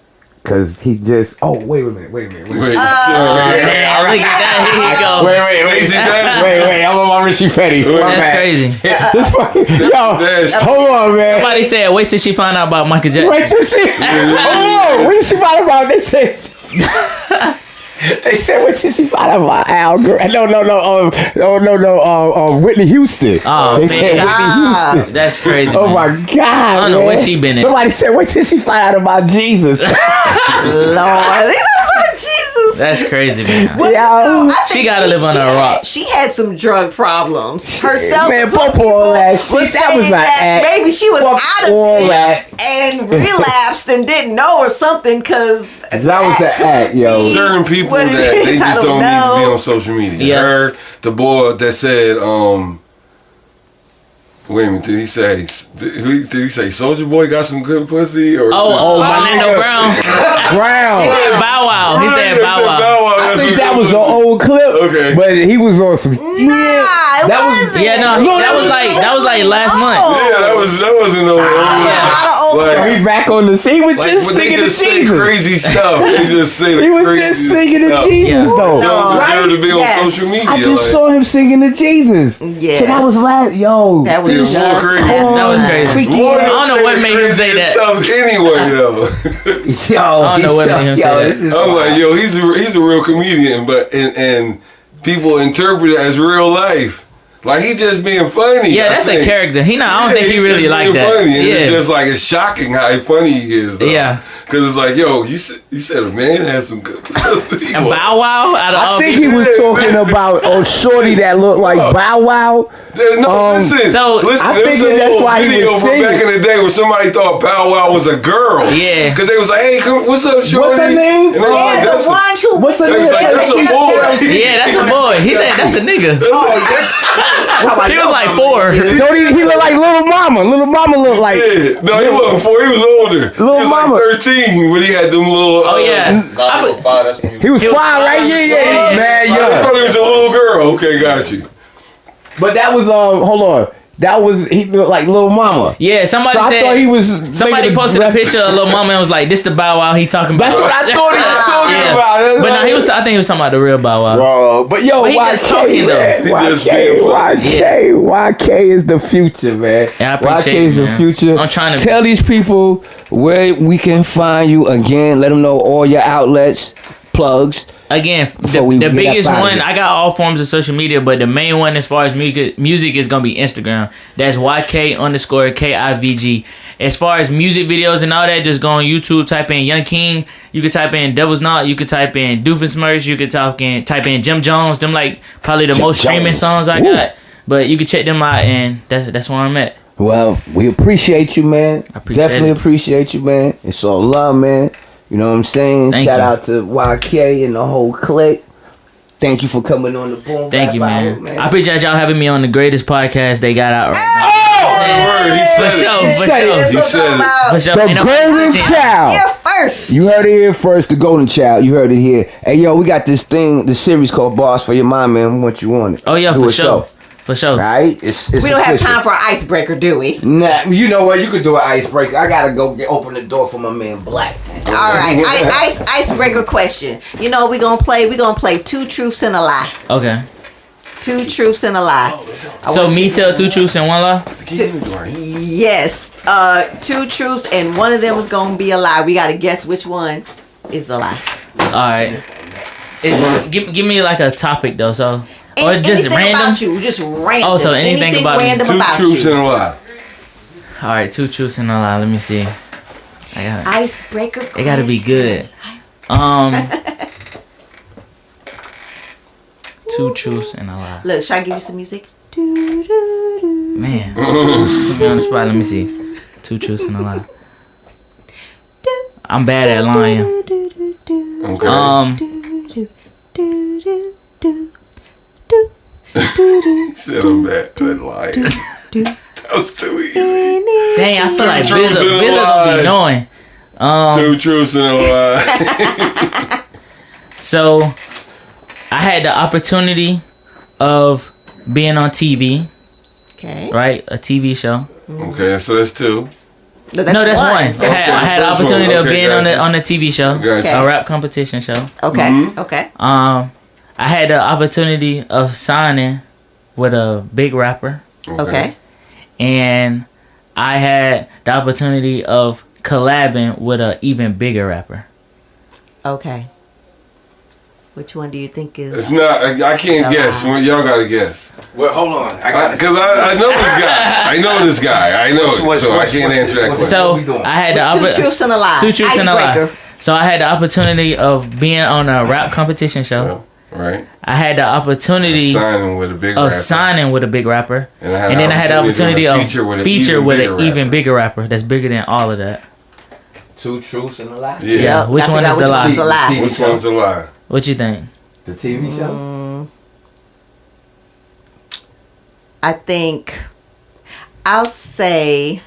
Cause he just wait a minute. Wait. Man, look at that. Here we go. Wait, I'm on my Richie Petty. That's crazy. Hold on, man. Somebody said, wait till she find out about Michael Jackson. Wait till she. Wait till she find out about this. They said, wait till she find out about Al Green. No, Whitney Houston. Oh, they man. said Whitney Houston. That's crazy. Oh man. my God. I don't know where she been at. Somebody said, wait till she find out about Jesus. Lord, they talking about Jesus. That's crazy, man. Well, no, I She think gotta live on a rock. She had some drug problems herself. Man, fuck all that shit. That was an act. Maybe she was Fuck out of all it that. and relapsed and didn't know or something because That was an act, yo. Certain people What it that they is, I just don't don't need to be know. on social media. Yeah. I heard the boy that said, wait a minute, did he say Soulja Boy got some good pussy? Or Orlando Brown. Brown. He said Bow Wow. He said Bow Wow. I think that was an old clip. Okay. But he was on some. that wasn't. Yeah, no, that was like last month. Yeah, that wasn't no We back on the scene. He was just when they singing to just say Jesus. crazy stuff. They just say the He was crazy just singing to stuff. Jesus, though. They don't deserve to be on Yes. social media. I just saw him singing to Jesus. Yes. So that was last. Yo. That was It was just more crazy. That was crazy. Freaky. Boy, I don't know say what the made him say craziest that. stuff anyway, though. Yo, I don't know what made him say that. I'm like, yo, he's a real comedian, but and people interpret it as real life. Like he just being funny. Yeah, that's a character. I don't think he really just like being that. Funny. And Yeah. it's just like it's shocking how funny he is. Though. Yeah. Because it's like, yo, you said a man has some good pussy. And Bow Wow out of all I think he was talking about shorty that looked like Bow Wow. Listen. I think that's why he was from singing. back in the day where somebody thought Bow Wow was a girl. Yeah. Because they was like, hey, what's up, shorty? What's her name? And they was like, Yeah, the one who. What's her They was name? like, that's a boy. Yeah, that's a boy. He said that's a nigga. He was like 4. Don't he look like Little Mama? Little Mama looked like. Yeah. No, he wasn't 4. He was older. Little he was Mama. like 13 when he had them little. Oh yeah. He was 5. That's when He was 5, right? Yeah. Man, I yo. thought he was a little girl. Okay, got you. But that was hold on. That was he looked like Little Mama. Yeah, somebody So I said thought he was. somebody making posted a picture of Lil Mama and was like, "This the Bow Wow he talking about." That's what I thought he was talking about. But no, I think he was talking about the real Bow Wow. Bro, but yo, But he just talking, though. man. He just being YK is the future, man. Yeah, I appreciate YK is it, the man. future. I'm trying to tell these people where we can find you again. Let them know all your outlets, plugs. Again, Before we the get biggest up outta one, here. I got all forms of social media, but the main one as far as music is going to be Instagram. That's YK_KIVG. As far as music videos and all that, just go on YouTube, type in Young King. You could type in Devil's Knot. You could type in Doofenshmirtz. You could type in Jim Jones. Them like probably the Jim most streaming Jones. songs I Woo. got. But you can check them out, and that's where I'm at. Well, we appreciate you, man. Definitely appreciate you, man. It's all love, man. You know what I'm saying? Thank Shout you. out to YK and the whole clique. Thank you for coming on the Boom Thank Bap you, Hour, man. I appreciate y'all having me on the greatest podcast they got out right now. For sure. He said it. For sure. The Ain't nobody Golden touching. Child. Yeah, first. You heard it here first, the Golden Child. You heard it here. Hey, yo, we got this series called Boss for Your Mind, man. We want you on it. Oh, yeah, Do for a sure. show. For sure. Right? It's We don't have official. time for an icebreaker, do we? Nah, you know what? You could do an icebreaker. I gotta go open the door for my man Black. All right, icebreaker question. You know we gonna play 2 truths and a lie. Okay. 2 truths and a lie. So me tell 2 truths and 1 lie? Yes, 2 truths and one of them is gonna be a lie. We gotta guess which one is the lie. All right. Give me like a topic though, so or just anything random. about you, just random. Oh, so anything about me. random 2 about truths you. and a lie. All right, 2 truths and a lie. Let me see. I got it. Icebreaker. It gotta be good. questions. 2 truths and a lie. Look, should I give you some music? Man, put me on the spot. Let me see. 2 truths and a lie. I'm bad at lying. Okay. He said I'm bad at lying. That was too easy. Dang, I feel like truths and a Bizzo gonna lie. be knowing. 2 truths and a lie. So I had the opportunity of being on TV, Okay. right? A TV show. Okay, so that's 2. No, That's one. I Okay, had the first opportunity one. of Okay, being gotcha. on the TV show, Gotcha. a rap competition show. Okay. Mhm. Okay. I had the opportunity of signing with a big rapper, Okay. and I had the opportunity of collabing with an even bigger rapper. Okay. Which one do you think is? It's not. I can't guess. Y'all gotta guess. Well, hold on. Because I know this guy. I know this guy. I know it. So I can't answer that question. So I had the Two truths and a lie. 2 truths and a lie. Icebreaker. So I had the opportunity of being on a rap competition show. Right. I had the opportunity Signing with a big of rapper. signing with a big rapper, And then I had the opportunity of feature with an even rapper. bigger rapper that's bigger than all of that. 2 truths and a lie. Yeah. Yeah. Which I one forgot is the which lie? one's the lie. Which one's the lie? What you think? The TV show. I think I'll say.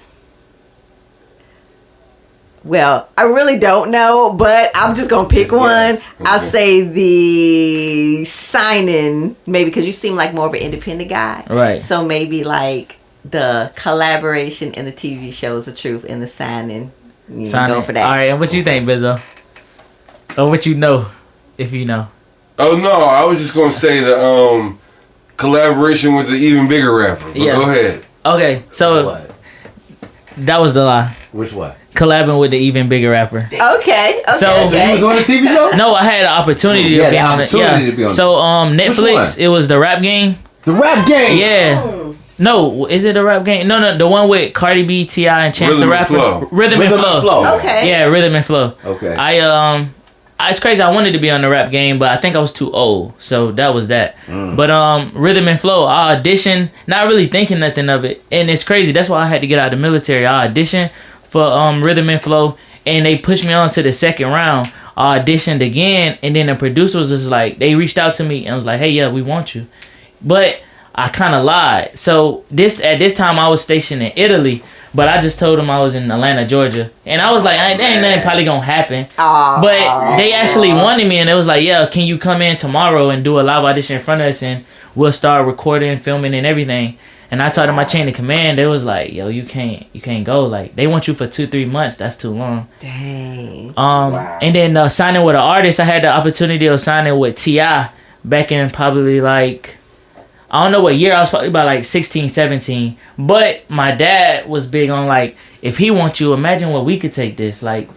Well, I really don't know, but I'm just gonna pick one. I'll say the signing, maybe because you seem like more of an independent guy, Right. So maybe like the collaboration in the TV show is the truth, and the signing, you Sign go it. for that. All right, and what you think, Bizzo? Or what you know, if you know. Oh no, I was just gonna say the collaboration with the even bigger rapper. But Yeah. go ahead. Okay, so What? that was the lie. Which one? Collabing with the even bigger rapper. Okay. Okay. So- So you was on the TV show? No, I had the opportunity You to had be the on it. opportunity Yeah. to be on it. So Netflix, one? it was the rap game. The rap game. Yeah. No, is it a rap game? No, the one with Cardi B, T.I. and Chance Rhythm the and Rapper. Flow. Rhythm and Flow. Okay. Yeah, Rhythm and Flow. Okay. It's crazy. I wanted to be on the rap game, but I think I was too old, so that was that. But Rhythm and Flow, I auditioned, not really thinking nothing of it, and it's crazy. That's why I had to get out of the military. I auditioned for Rhythm and Flow, and they pushed me on to the second round. I auditioned again, and then the producer was just like, they reached out to me and was like, "Hey, yeah, we want you," but I kind of lied. So at this time I was stationed in Italy. But I just told them I was in Atlanta, Georgia. And I was like, ain't nothing probably gonna happen. But they actually wanted me, and it was like, yeah, can you come in tomorrow and do a live audition in front of us, and we'll start recording, filming, and everything. And I told them my chain of command. They was like, yo, you can't go. Like, they want you for 2-3 months. That's too long. Dang. And then signing with an artist, I had the opportunity of signing with T.I. back in probably like, I don't know what year. I was probably about like 16, 17. But my dad was big on like, if he wants you, imagine what we could take this. Like,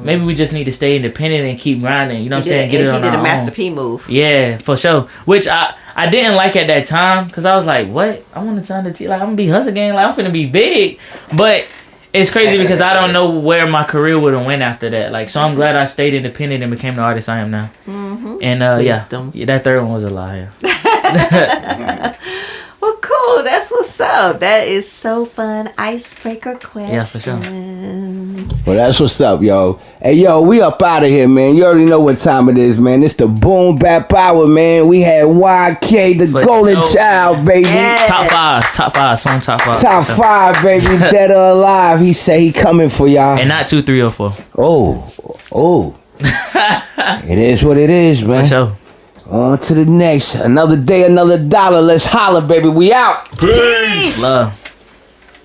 maybe we just need to stay independent and keep grinding. You know what I'm saying? He on did our a Master own. P move. Yeah, for sure. Which I didn't like at that time, because I was like, what? I want to sign to T. Like, I'm going to be Hustle Gang. Like, I'm finna be big. But it's crazy because I don't know where my career would have went after that. Like, so I'm glad I stayed independent and became the artist I am now. And Wisdom. yeah, that third one was a lie. Yeah. Well, cool. That's what's up. That is so fun. Icebreaker questions. Yeah, for sure. Well, that's what's up, yo. Hey, yo, we up out of here, man. You already know what time it is, man. It's the Boom Bap Hour, man. We had YK, the For golden sure. child, baby. Yes. Top 5, song top 5. Top So- 5, baby. Dead or alive. He say he coming for y'all. And not 2, 3, or 4. Oh. It is what it is, man. For sure. On to the next. Another day, another dollar. Let's holler, baby. We out. Peace. Love.